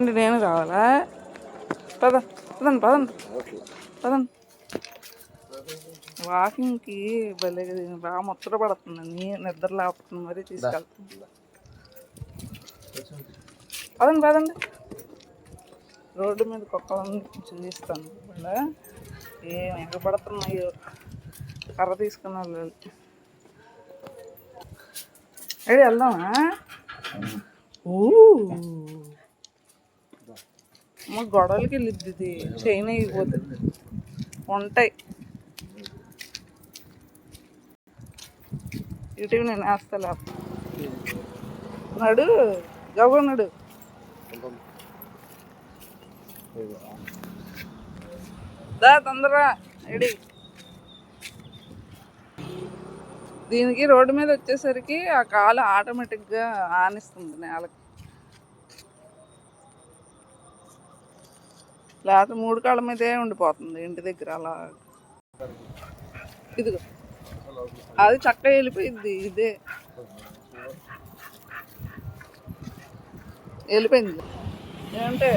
నేను కావాలా? పదండి పదండి పదండి. వాకింగ్కి భలే బాగా ముచ్చట పడుతుందని నిద్ర లేపుతుంది, మరీ తీసుకెళ్తుంది. పదండి పదండి. రోడ్డు మీద కుక్కలను చూపిస్తాను. మళ్ళీ ఏం ఎగబడుతున్నాయో. కర్ర తీసుకుని వెళ్ళాలి. ఏడి వెళ్దామా? గొడవలకి వెళ్ళిద్ది ఇది. చైన్ అయిపోతుంది. ఉంటాయి ఇటు. నేను వేస్తా లేకపోతే నడు గవ్వ నడు. దా తొందరగా రెడీ. దీనికి రోడ్డు మీద వచ్చేసరికి ఆ కాలు ఆటోమేటిక్గా ఆనిస్తుంది నేలకి. లేకపోతే 3 కాళ్ళ మీదే ఉండిపోతుంది ఇంటి దగ్గర అలా. ఇదిగో అది చక్కగా వెళ్ళిపోయింది. ఇదే వెళ్ళిపోయింది. ఏమంటే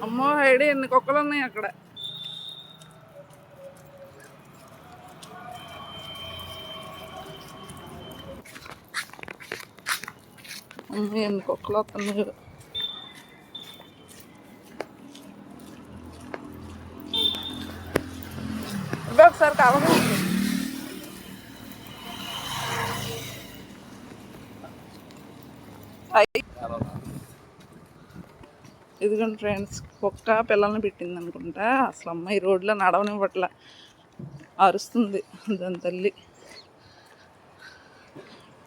అమ్మో హైడీ, ఎన్ని కుక్కలు ఉన్నాయి అక్కడ. ఎన్ని కుక్కలు వస్తున్నాయి. ఒకసారి కావాలి. ఇదిగోండి ఫ్రెండ్స్, కుక్క పిల్లల్ని పెట్టింది అనుకుంటా. అసలు అమ్మాయి రోడ్లో నడవనివ్వట్ల, అరుస్తుంది దాని తల్లి.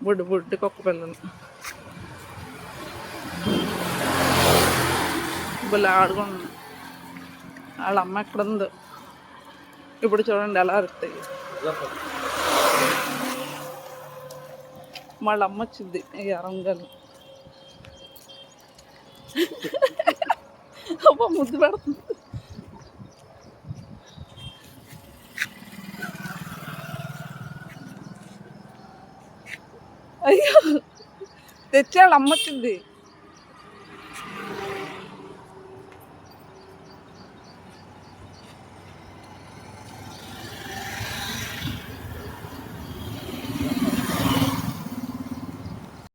బొడ్డు కుక్క పిల్లలు భలే ఆడుకుంటున్నాయి. వాళ్ళ అమ్మ ఎక్కడ ఉందో ఇప్పుడు చూడండి ఎలా అరుస్తాయి. వాళ్ళ అమ్మ వచ్చింది ఎరంగలు. అమ్మ ముద్దు పెడుతుంది. అయ్యో తెచ్చాడు, అమ్మ వచ్చింది.